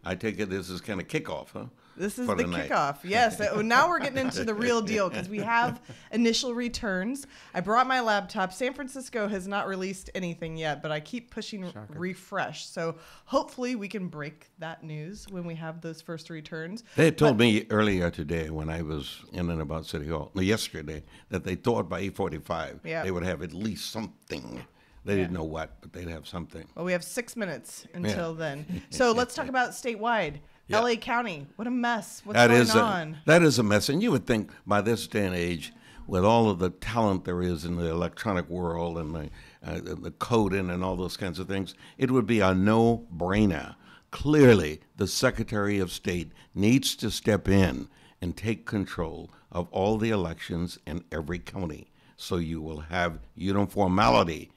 I take it this is kind of kickoff, huh? This is for the tonight. kickoff. Yes. Now we're getting into the real deal because we have initial returns. I brought my laptop. San Francisco has not released anything yet, but I keep pushing refresh. So hopefully we can break that news when we have those first returns. They had told me earlier today when I was in and about City Hall, no, yesterday, that they thought by 8:45 they would have at least something. They didn't know what, but they'd have something. Well, we have 6 minutes until then. So let's talk about statewide. Yeah. LA County, what a mess. What's going on? That is a mess. And you would think by this day and age, with all of the talent there is in the electronic world and the coding and all those kinds of things, it would be a no-brainer. Clearly, the Secretary of State needs to step in and take control of all the elections in every county, so you will have uniformity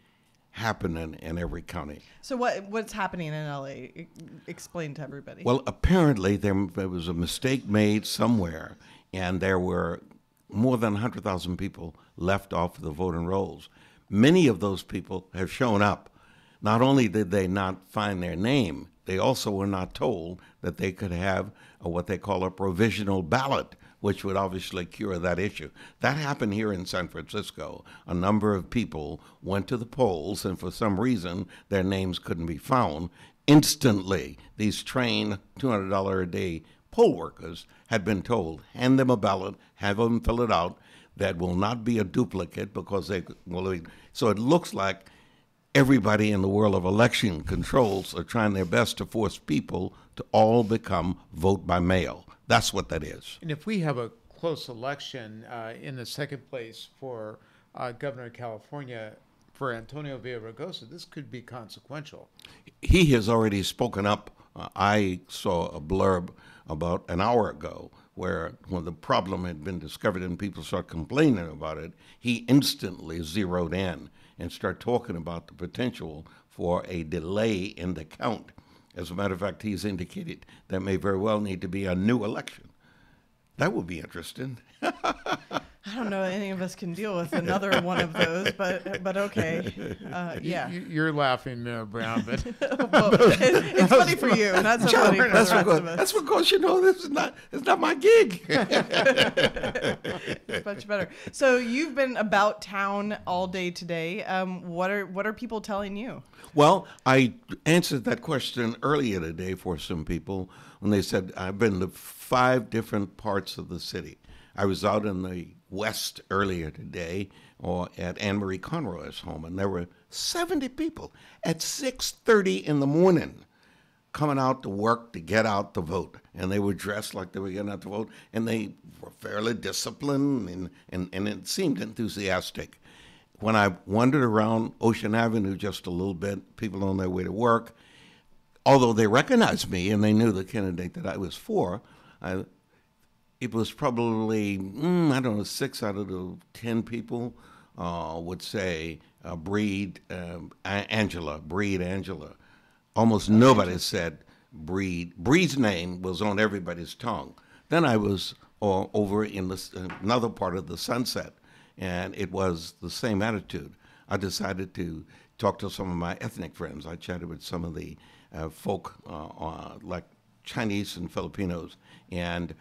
happening in every county. So what's happening in LA? Explain to everybody. Well, apparently there was a mistake made somewhere, and there were more than 100,000 people left off the voting rolls. Many of those people have shown up. Not only did they not find their name, they also were not told that they could have what they call a provisional ballot, which would obviously cure that issue. That happened here in San Francisco. A number of people went to the polls, and for some reason, their names couldn't be found. Instantly, these trained $200 a day poll workers had been told, hand them a ballot, have them fill it out. That will not be a duplicate because they will. So it looks like everybody in the world of election controls are trying their best to force people to all become vote by mail. That's what that is. And if we have a close election in the second place for governor of California, for Antonio Villaraigosa, this could be consequential. He has already spoken up. I saw a blurb about an hour ago where when the problem had been discovered and people started complaining about it, he instantly zeroed in and started talking about the potential for a delay in the count. As a matter of fact, he's indicated there may very well need to be a new election. That would be interesting. I don't know any of us can deal with another one of those, but okay. Yeah. You're laughing, Mayor Brown, but well, it's funny for you, not so funny for the rest of us. That's because it's not my gig. It's much better. So you've been about town all day today. What are people telling you? Well, I answered that question earlier today for some people when they said I've been to 5 different parts of the city. I was out in the west earlier today, or at Anne Marie Conroy's home, and there were 70 people at 6:30 in the morning coming out to work to get out to vote. And they were dressed like they were getting out to vote, and they were fairly disciplined, and it seemed enthusiastic. When I wandered around Ocean Avenue just a little bit, people on their way to work, although they recognized me and they knew the candidate that I was for, it was probably, 6 out of the 10 people would say Breed Angela. Almost nobody said Breed. Breed's name was on everybody's tongue. Then I was over in another part of the Sunset, and it was the same attitude. I decided to talk to some of my ethnic friends. I chatted with some of the folk like Chinese and Filipinos, and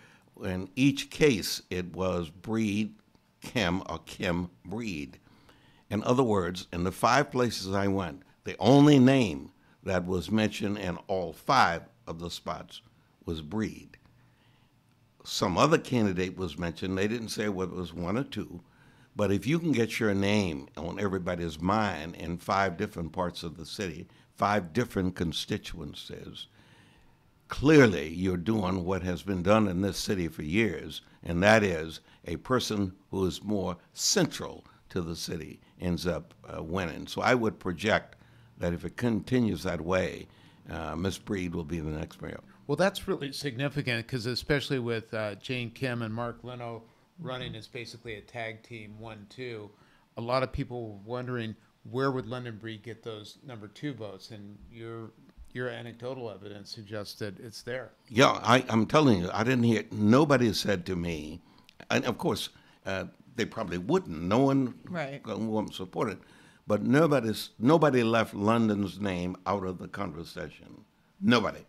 in each case, it was Breed, Kim, or Kim Breed. In other words, in the 5 places I went, the only name that was mentioned in all 5 of the spots was Breed. Some other candidate was mentioned. They didn't say whether it was 1 or 2. But if you can get your name on everybody's mind in 5 different parts of the city, 5 different constituencies, clearly you're doing what has been done in this city for years, and that is a person who is more central to the city ends up winning. So I would project that if it continues that way, Ms. Breed will be the next mayor. Well, that's really significant because especially with Jane Kim and Mark Leno running as basically a tag team 1-2, a lot of people were wondering where would London Breed get those number 2 votes, and your anecdotal evidence suggests that it's there. Yeah, I'm telling you, I didn't hear, nobody said to me, and of course, they probably wouldn't. No one won't support it. But nobody left London's name out of the conversation. Nobody.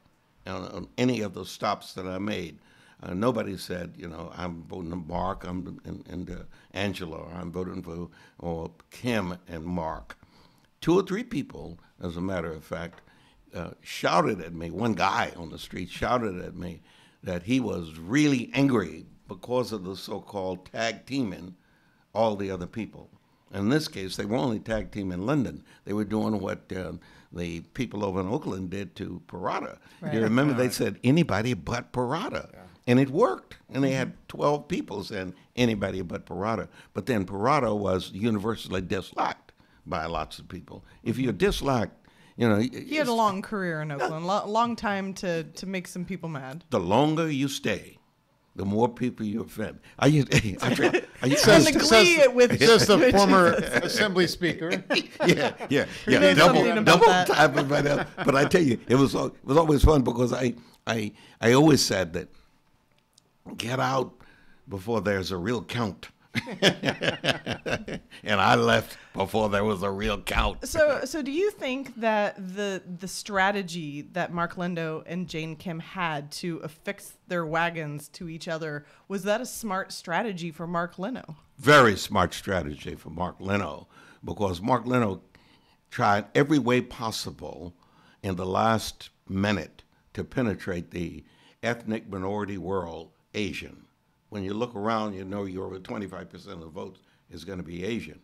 on any of the stops that I made. Nobody said, I'm voting for Mark and Angela, or I'm voting for or Kim and Mark. 2 or 3 people, as a matter of fact, shouted at me. One guy on the street shouted at me that he was really angry because of the so-called tag teaming all the other people. In this case, they were only tag team in London. They were doing what the people over in Oakland did to Parada. Right. You remember they said anybody but Parada. Yeah. And it worked. And they had 12 people saying anybody but Parada. But then Parada was universally disliked by lots of people. If you're disliked, he had a long career in Oakland, long time to make some people mad. The longer you stay, the more people you offend. Says the former assembly speaker. Yeah. Double time right now. But I tell you, it was always fun because I always said that get out before there's a real count. And I left before there was a real count. So do you think that the strategy that Mark Lindo and Jane Kim had to affix their wagons to each other, was that a smart strategy for Mark Lindo? Very smart strategy for Mark Lindo, because Mark Lindo tried every way possible in the last minute to penetrate the ethnic minority world, Asian. When you look around, you're over 25% of the votes is going to be Asian.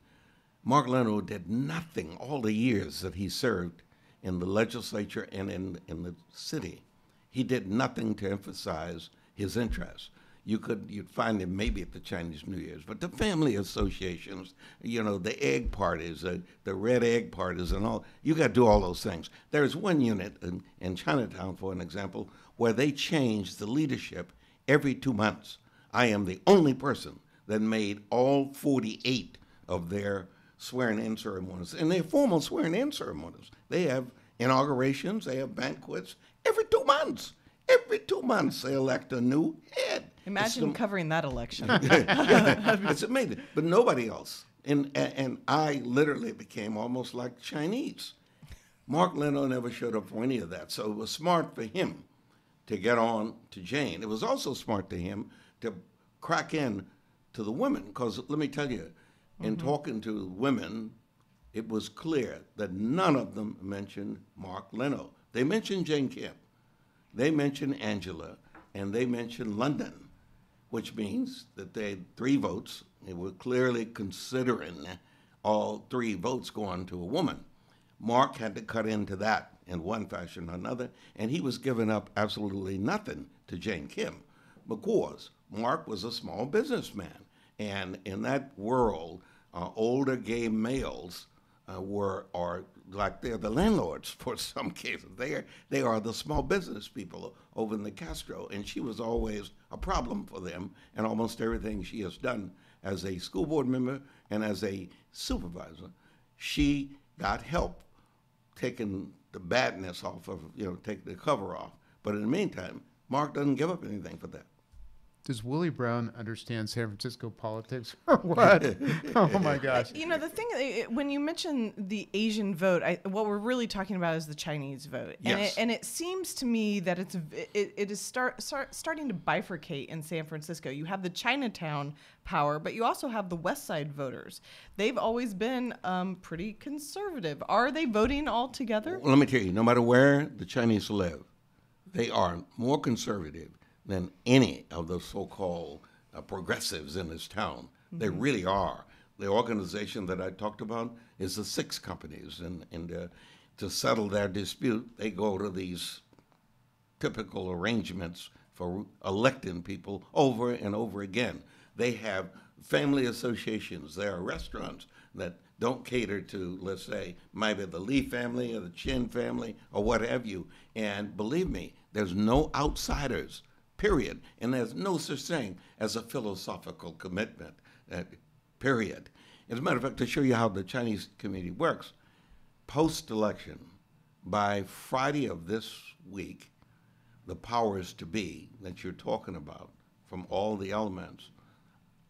Mark Lindo did nothing all the years that he served in the legislature and in the city. He did nothing to emphasize his interests. You'd find him maybe at the Chinese New Year's, but the family associations, the egg parties, the red egg parties and all, you got to do all those things. There's one unit in Chinatown, for an example, where they change the leadership every 2 months. I am the only person that made all 48 of their swearing-in ceremonies. And they're formal swearing-in ceremonies. They have inaugurations, they have banquets. Every 2 months. Every 2 months they elect a new head. Imagine covering that election. It's amazing. But nobody else. And I literally became almost like Chinese. Mark Lindo never showed up for any of that. So it was smart for him to get on to Jane. It was also smart to him to crack in to the women, because let me tell you, in talking to women, it was clear that none of them mentioned Mark Lindo. They mentioned Jane Kim, they mentioned Angela, and they mentioned London, which means that they had 3 votes. They were clearly considering all 3 votes going to a woman. Mark had to cut into that in one fashion or another, and he was giving up absolutely nothing to Jane Kim, because Mark was a small businessman, and in that world, older gay males are like they're the landlords for some cases. They are the small business people over in the Castro, and she was always a problem for them. And almost everything she has done as a school board member and as a supervisor, she got help taking the badness off of, take the cover off. But in the meantime, Mark doesn't give up anything for that. Does Willie Brown understand San Francisco politics or what? Oh, my gosh. The thing, when you mention the Asian vote, what we're really talking about is the Chinese vote. Yes. And it seems to me that it is starting to bifurcate in San Francisco. You have the Chinatown power, but you also have the West Side voters. They've always been pretty conservative. Are they voting all together? Well, let me tell you, no matter where the Chinese live, they are more conservative than any of the so-called progressives in this town. Mm-hmm. They really are. The organization that I talked about is the 6 companies, and to settle their dispute, they go to these typical arrangements for electing people over and over again. They have family associations. There are restaurants that don't cater to, let's say, maybe the Lee family or the Chin family or what have you. And believe me, there's no outsiders, period. And there's no such thing as a philosophical commitment, period. As a matter of fact, to show you how the Chinese community works, post-election, by Friday of this week, the powers to be that you're talking about from all the elements,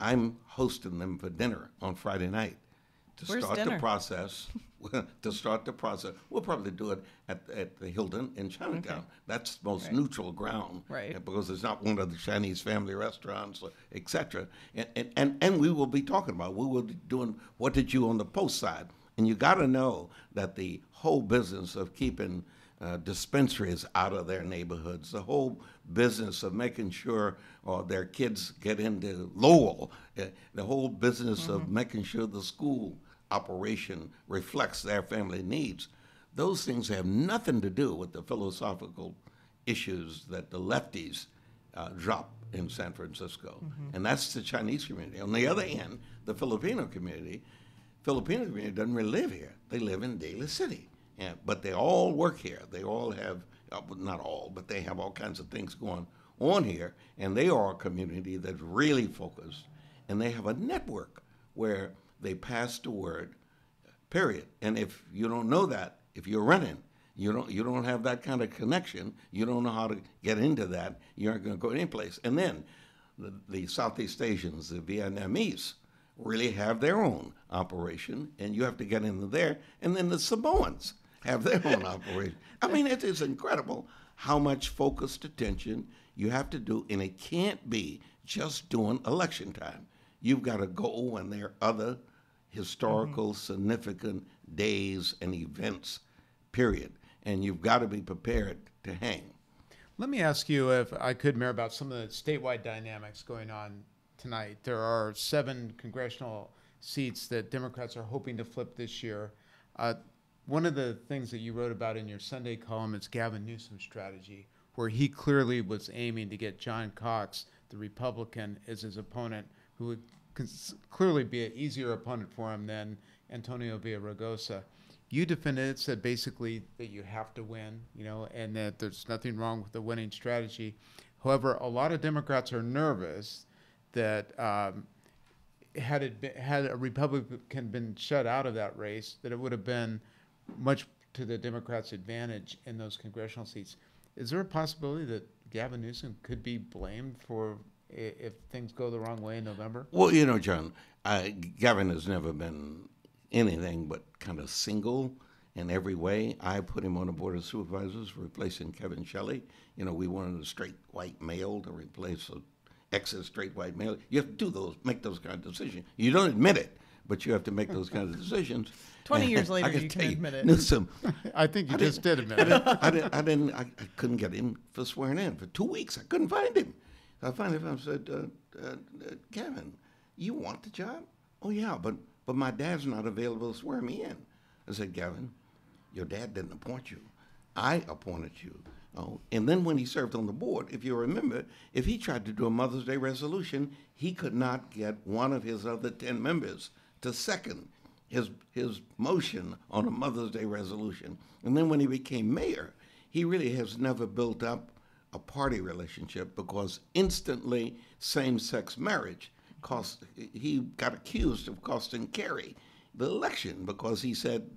I'm hosting them for dinner on Friday night. to Where's start dinner? the process. To start the process, we'll probably do it at the Hilton in Chinatown. Okay. That's the most Right. neutral ground, Right. Because it's not one of the Chinese family restaurants, etc. And we will be talking about. We will be doing what did you on the post side, and you got to know that the whole business of keeping dispensaries out of their neighborhoods, the whole business of making sure their kids get into Lowell, the whole business of making sure the school operation reflects their family needs. Those things have nothing to do with the philosophical issues that the lefties drop in San Francisco. And that's the Chinese community. On the other hand, the Filipino community doesn't really live here. They live in Daly City. But they all work here. They all have, not all, but they have all kinds of things going on here. And they are a community that's really focused. And they have a network where they pass the word, period. And if you don't know that, if you're running, you don't have that kind of connection, you don't know how to get into that, you aren't going to go any place. And then the Southeast Asians, the Vietnamese, really have their own operation, and you have to get into there. And then the Samoans have their own operation. I mean, it is incredible how much focused attention you have to do, and it can't be just during election time. You've got to go when there are other historical significant days and events, period. And you've got to be prepared to hang. Let me ask you, if I could, Mayor, about some of the statewide dynamics going on tonight. There are 7 congressional seats that Democrats are hoping to flip this year. One of the things that you wrote about in your Sunday column is Gavin Newsom's strategy, where he clearly was aiming to get John Cox, the Republican, as his opponent, who would clearly be an easier opponent for him than Antonio Villaraigosa. You defended it, said basically that you have to win, and that there's nothing wrong with the winning strategy. However, a lot of Democrats are nervous that had a Republican been shut out of that race, that it would have been much to the Democrats' advantage in those congressional seats. Is there a possibility that Gavin Newsom could be blamed for if things go the wrong way in November? Well, John, Gavin has never been anything but kind of single in every way. I put him on the Board of Supervisors, replacing Kevin Shelley. We wanted a straight white male to replace an ex-straight white male. You have to make those kind of decisions. You don't admit it, but you have to make those kind of decisions. 20 years later, you can admit it. Newsom, I think you just did admit it. I couldn't get him for swearing in. For 2 weeks, I couldn't find him. I finally said, Gavin, you want the job? Oh, yeah, but my dad's not available to swear me in. I said, Gavin, your dad didn't appoint you. I appointed you. Oh, and then when he served on the board, if you remember, if he tried to do a Mother's Day resolution, he could not get one of his other 10 members to second his motion on a Mother's Day resolution. And then when he became mayor, he really has never built up a party relationship, because instantly same-sex marriage he got accused of costing Kerry the election, because he said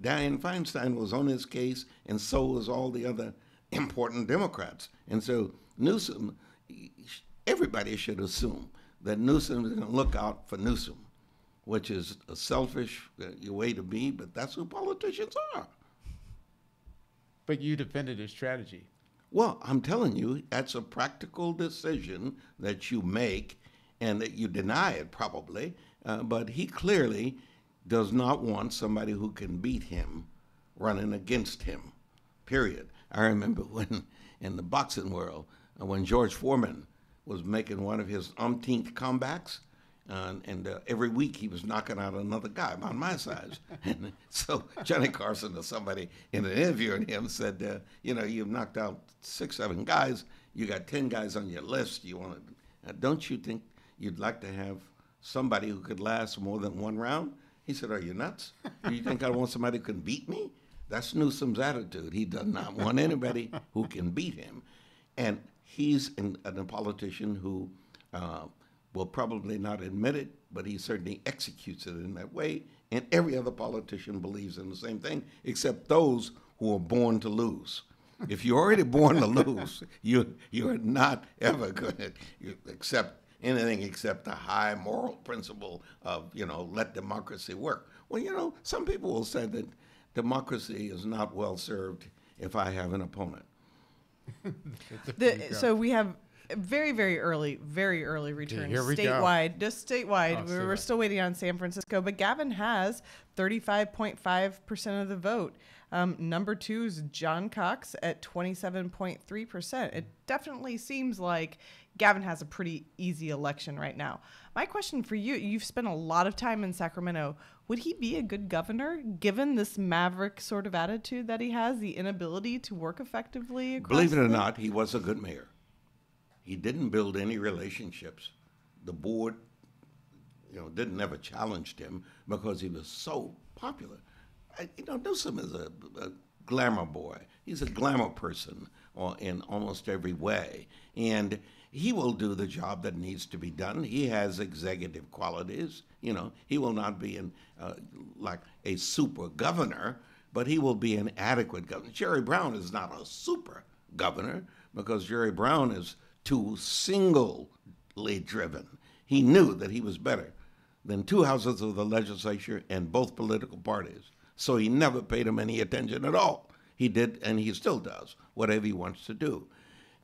Dianne Feinstein was on his case, and so was all the other important Democrats. And so Newsom, everybody should assume that Newsom is going to look out for Newsom, which is a selfish way to be, but that's who politicians are. But you defended his strategy. Well, I'm telling you, that's a practical decision that you make, and that you deny it probably, but he clearly does not want somebody who can beat him running against him, period. I remember when, in the boxing world, when George Foreman was making one of his umpteenth comebacks, and every week he was knocking out another guy about my size. And so Johnny Carson or somebody in an interview with him said, you've knocked out 6, 7 guys. You got 10 guys on your list. Don't you think you'd like to have somebody who could last more than one round? He said, are you nuts? Do you think I want somebody who can beat me? That's Newsom's attitude. He does not want anybody who can beat him. And he's a politician who will probably not admit it, but he certainly executes it in that way. And every other politician believes in the same thing, except those who are born to lose. If you're already born to lose, you are not ever going to accept anything except the high moral principle of, let democracy work. Well, some people will say that democracy is not well served if I have an opponent. So we have very, very early returns. Here we statewide, just statewide. Oh, We're still waiting on San Francisco, but Gavin has 35.5% of the vote. Number 2 is John Cox at 27.3%. It definitely seems like Gavin has a pretty easy election right now. My question for you, you've spent a lot of time in Sacramento. Would he be a good governor given this maverick sort of attitude that he has, the inability to work effectively across Believe it or not, he was a good mayor. He didn't build any relationships. The board, didn't ever challenge him because he was so popular. Newsom is a glamour boy. He's a glamour person in almost every way. And he will do the job that needs to be done. He has executive qualities. He will not be like a super governor, but he will be an adequate governor. Jerry Brown is not a super governor because Jerry Brown is too singly driven. He knew that he was better than 2 houses of the legislature and both political parties. So he never paid him any attention at all. He did, and he still does, whatever he wants to do.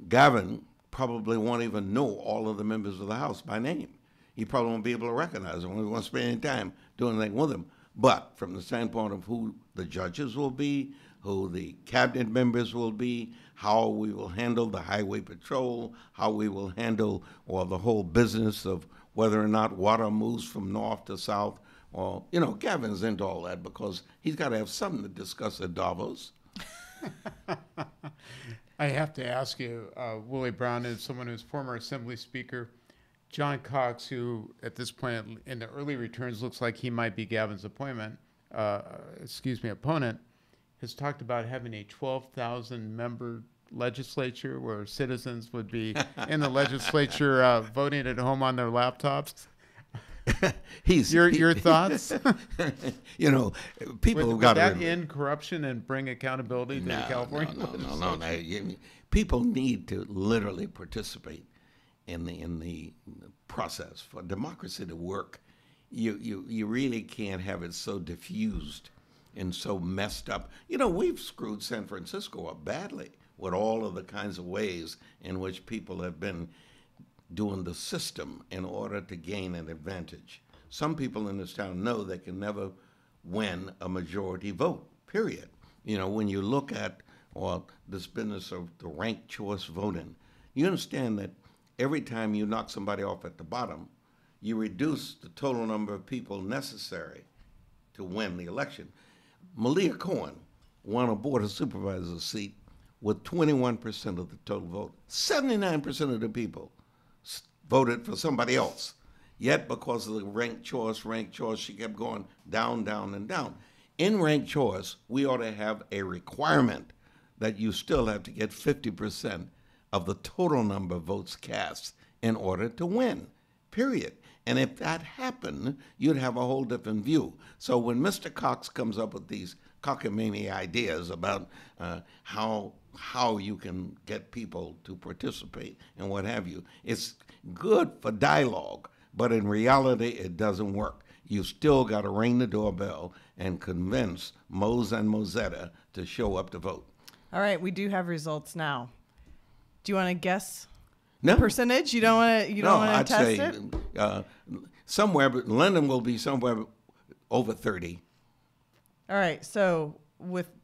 Gavin probably won't even know all of the members of the House by name. He probably won't be able to recognize them. He won't spend any time doing anything with them. But from the standpoint of who the judges will be, who the cabinet members will be, how we will handle the highway patrol, how we will handle the whole business of whether or not water moves from north to south. Gavin's into all that because he's got to have something to discuss at Davos. I have to ask you, Willie Brown is someone who's former Assembly Speaker. John Cox, who at this point in the early returns looks like he might be Gavin's opponent, has talked about having a 12,000-member legislature where citizens would be in the legislature voting at home on their laptops. Your thoughts? People would got that end corruption and bring accountability to the California legislature? No. People need to literally participate in the process for democracy to work. You really can't have it so diffused and so messed up. We've screwed San Francisco up badly with all of the kinds of ways in which people have been doing the system in order to gain an advantage. Some people in this town know they can never win a majority vote, period. When you look at this business of the ranked choice voting, you understand that every time you knock somebody off at the bottom, you reduce the total number of people necessary to win the election. Malia Cohen won a Board of Supervisors seat with 21% of the total vote. 79% of the people voted for somebody else. Yet, because of the ranked choice, she kept going down, down, and down. In ranked choice, we ought to have a requirement that you still have to get 50% of the total number of votes cast in order to win, period. And if that happened, you'd have a whole different view. So when Mr. Cox comes up with these cockamamie ideas about how you can get people to participate and what have you, it's good for dialogue, but in reality, it doesn't work. You've still got to ring the doorbell and convince Mose and Mosetta to show up to vote. All right, we do have results now. Do you want to guess No. the percentage? You don't want to. I'd test say it. Somewhere, but London will be somewhere over 30. All right, so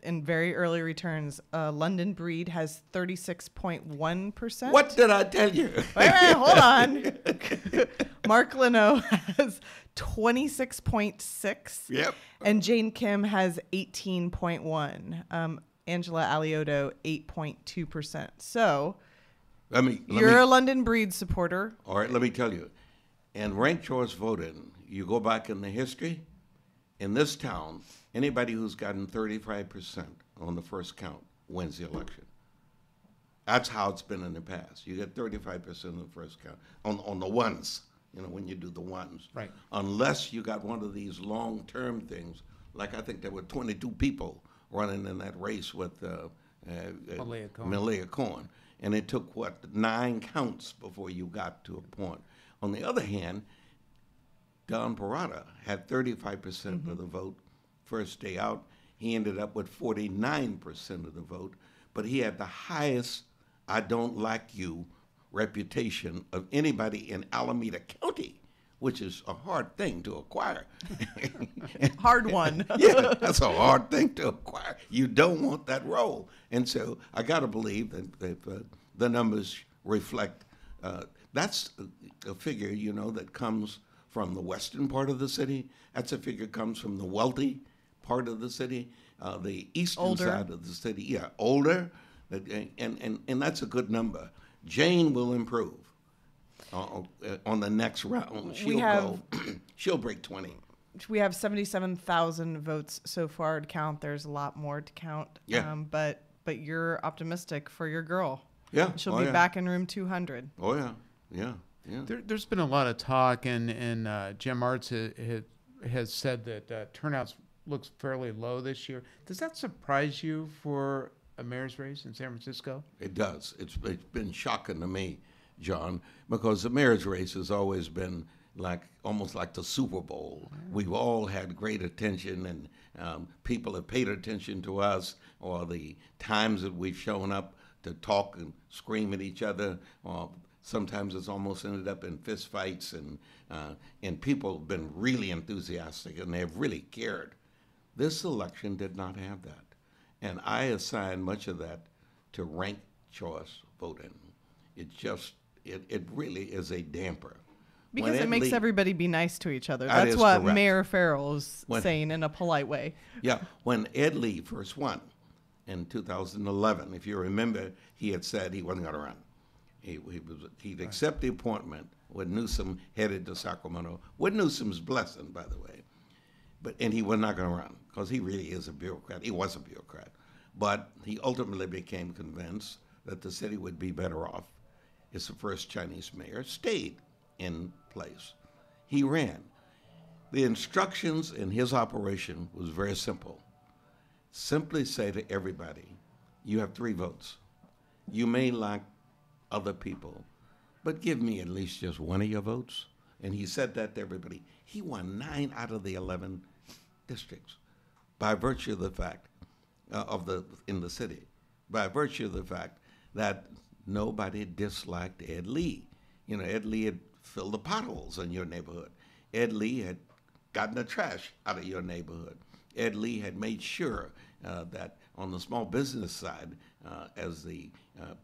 in very early returns, London Breed has 36.1%. What did I tell you? Wait, hold on. Mark Leno has 26.6. Yep. And Jane Kim has 18.1. Angela Alioto 8.2%. So you're a London Breed supporter. All right, let me tell you. In ranked choice voting, you go back in the history, in this town, anybody who's gotten 35% on the first count wins the election. That's how it's been in the past. You get 35% on the first count, on the ones, when you do the ones. Right. Unless you got one of these long-term things, like I think there were 22 people running in that race with Malia Cohen. And it took, 9 counts before you got to a point. On the other hand, Don Parada had 35% of the vote first day out. He ended up with 49% of the vote, but he had the highest "I don't like you" reputation of anybody in Alameda County, which is a hard thing to acquire. Hard one. Yeah, that's a hard thing to acquire. You don't want that role. And so I got to believe that the numbers reflect, that's a figure, that comes from the western part of the city. That's a figure comes from the wealthy part of the city, the eastern side of the city. Yeah, older, and that's a good number. Jane will improve on the next round. She'll break 20. We have 77,000 votes so far to count. There's a lot more to count. Yeah. But you're optimistic for your girl. Yeah. She'll be back in room 200. Oh, yeah. Yeah. Yeah. There's been a lot of talk, and Jim Arts has said that turnout looks fairly low this year. Does that surprise you for a mayor's race in San Francisco? It does. It's been shocking to me, John, because the mayor's race has always been almost like the Super Bowl. We've all had great attention, and people have paid attention to us, or the times that we've shown up to talk and scream at each other. Sometimes it's almost ended up in fist fights, and people have been really enthusiastic, and they've really cared. This election did not have that, and I assign much of that to ranked choice voting. It really is a damper. Because it makes everybody be nice to each other. That That's is what correct. Mayor Farrell's saying in a polite way. Yeah, when Ed Lee first won in 2011, if you remember, he had said he wasn't going to run. He'd accept the appointment when Newsom headed to Sacramento, with Newsom's blessing, by the way. And he was not going to run, because he really is a bureaucrat. He was a bureaucrat. But he ultimately became convinced that the city would be better off if the first Chinese mayor stayed in place. He ran. The instructions in his operation was very simple. Simply say to everybody, you have 3 votes. You may like other people, but give me at least just 1 of your votes. And he said that to everybody. He won 9 out of the 11 districts by virtue of the fact in the city, by virtue of the fact that nobody disliked Ed Lee. Ed Lee had filled the potholes in your neighborhood. Ed Lee had gotten the trash out of your neighborhood. Ed Lee had made sure that on the small business side, as the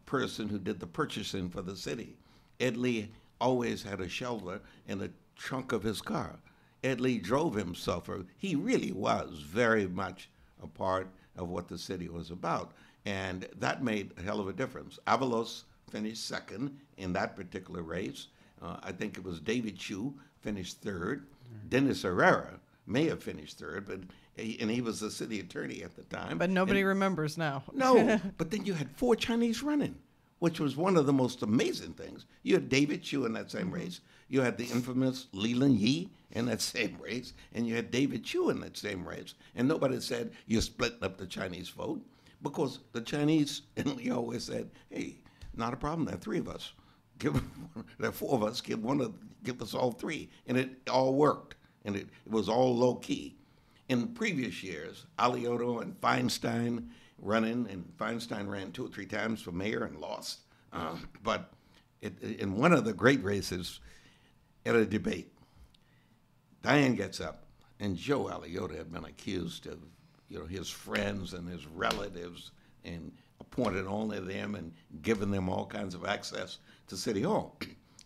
person who did the purchasing for the city, Ed Lee always had a shelter in the trunk of his car. Ed Lee drove himself. He really was very much a part of what the city was about, and that made a hell of a difference. Avalos finished second in that particular race. I think it was David Chu finished third. Dennis Herrera may have finished third, and he was the city attorney at the time. But nobody remembers now. No, but then you had 4 Chinese running, which was one of the most amazing things. You had David Chu in that same race. You had the infamous Leland Yee in that same race, and you had David Chu in that same race. And nobody said, you're splitting up the Chinese vote, because the Chinese, and Lee always said, hey, not a problem, there are 3 of us. There are 4 of us, give us all 3. And it all worked, and it was all low key. In previous years, Alioto and Feinstein running, and Feinstein ran 2 or 3 times for mayor and lost. But in one of the great races, at a debate, Diane gets up, and Joe Alioto had been accused of, his friends and his relatives, and appointed only them and given them all kinds of access to City Hall.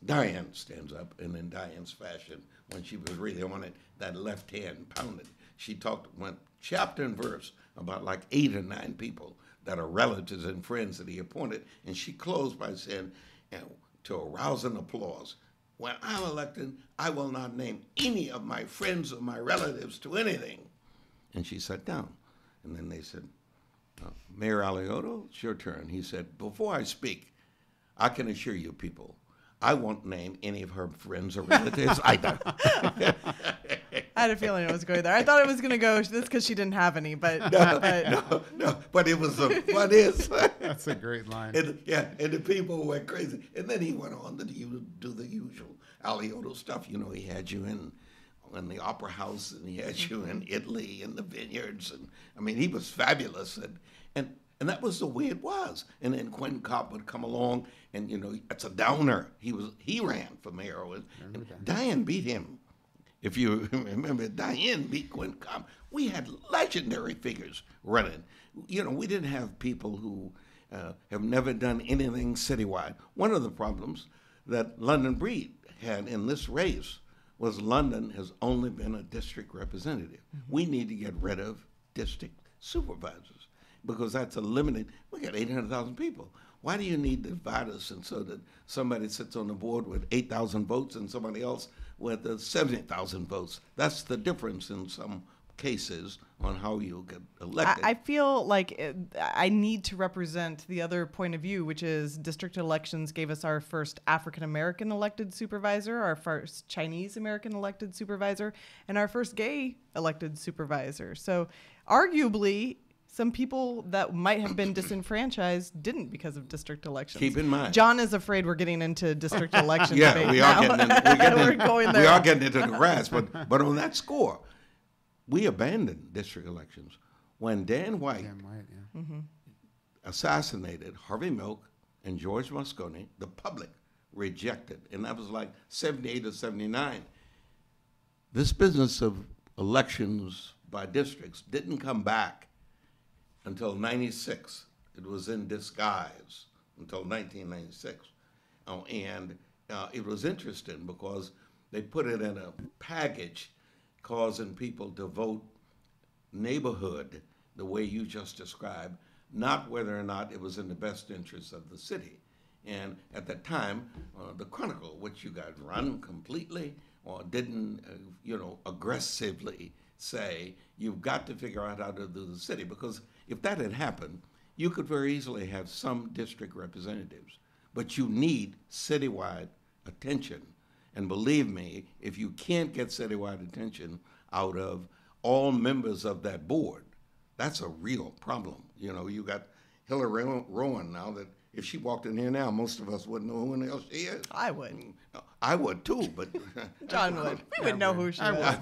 Diane stands up, and in Diane's fashion, when she was really on it, that left hand pounded. She went chapter and verse about like 8 or 9 people that are relatives and friends that he appointed, and she closed by saying, to a rousing applause, when I'm elected, I will not name any of my friends or my relatives to anything. And she sat down, and then they said, Mayor Alioto, it's your turn. He said, before I speak, I can assure you people, I won't name any of her friends or relatives either. I had a feeling it was going there. I thought it was going to go this because she didn't have any, but But it was what is. That's a great line. And the people went crazy. And then he went on to do the usual Alioto stuff. You know, he had you in the Opera House, and he had you in Italy in the vineyards, and I mean, he was fabulous, and that was the way it was. And then Quentin Kopp would come along, and you know, it's a downer. He ran for mayor, and Diane beat him. If you remember, Diane beat Quentin Kopp. We had legendary figures running. You know, we didn't have people who have never done anything citywide. One of the problems that London Breed had in this race was London has only been a district representative. Mm-hmm. We need to get rid of district supervisors because that's a limited. We got 800,000 people. Why do you need to divide us and so that somebody sits on the board with 8,000 votes and somebody else with 70,000 votes? That's the difference in some cases on how you get elected. I feel like I need to represent the other point of view, which is district elections gave us our first African-American elected supervisor, our first Chinese-American elected supervisor, and our first gay elected supervisor. So arguably, some people that might have been disenfranchised didn't because of district elections. Keep in mind. John is afraid we're getting into district elections. Yeah, we are getting we are getting into the grass, but on that score, we abandoned district elections when Dan White assassinated Harvey Milk and George Moscone. The public rejected, and that was like 78 or 79. This business of elections by districts didn't come back until 96. It was in disguise until 1996. And it was interesting because they put it in a package causing people to vote neighborhood the way you just described, not whether or not it was in the best interest of the city. And at that time, the Chronicle, which you guys run completely or didn't, aggressively say, you've got to figure out how to do the city. Because if that had happened, you could very easily have some district representatives. But you need citywide attention. And believe me, if you can't get citywide attention out of all members of that board, that's a real problem. You know, you got Hillary Rowan now that if she walked in here now, most of us wouldn't know who the hell she is. I would. I would too, but John would. We would know who she was.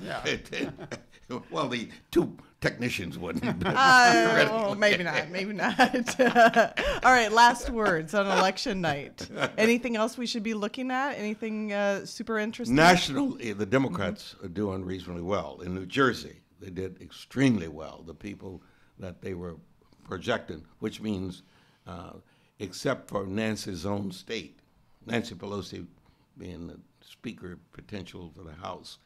Well, the two technicians wouldn't. Well, maybe not. Maybe not. All right, last words on election night. Anything else we should be looking at? Anything super interesting? Nationally, the Democrats are doing reasonably well. In New Jersey, they did extremely well, the people that they were projecting, which means except for Nancy's own state, Nancy Pelosi being the speaker potential for the House,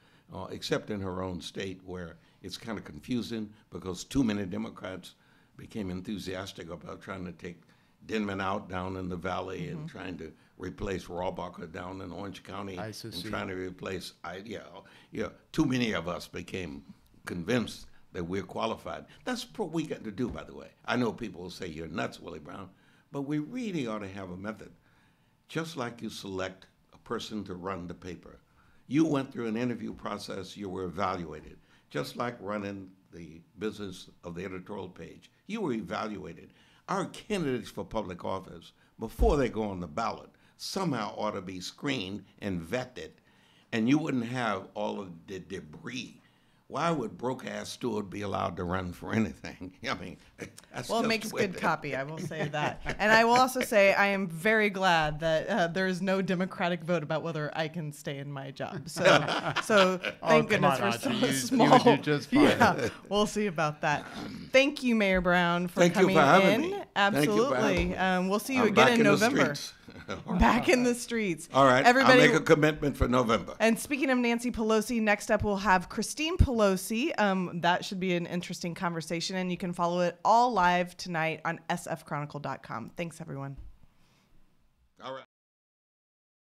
except in her own state where it's kind of confusing because too many Democrats became enthusiastic about trying to take Denman out down in the valley and trying to replace Rawbacher down in Orange County and trying to replace, too many of us became convinced that we're qualified. That's what we got to do, by the way. I know people will say you're nuts, Willie Brown, but we really ought to have a method. Just like you select a person to run the paper. You went through an interview process, you were evaluated. Just like running the business of the editorial page. You were evaluated. Our candidates for public office, before they go on the ballot, somehow ought to be screened and vetted, and you wouldn't have all of the debris. Why would broke-ass Stewart be allowed to run for anything? I mean, that's well, it makes good copy, I will say that. And I will also say I am very glad that there is no Democratic vote about whether I can stay in my job. So thank goodness we're so small. You would do just fine. Yeah, we'll see about that. Thank you, Mayor Brown, for coming in. Absolutely. We'll see you again in November. Back in the streets. All right. Everybody, I'll make a commitment for November. And speaking of Nancy Pelosi, next up we'll have Christine Pelosi. That should be an interesting conversation, and you can follow it all live tonight on sfchronicle.com. Thanks, everyone. All right.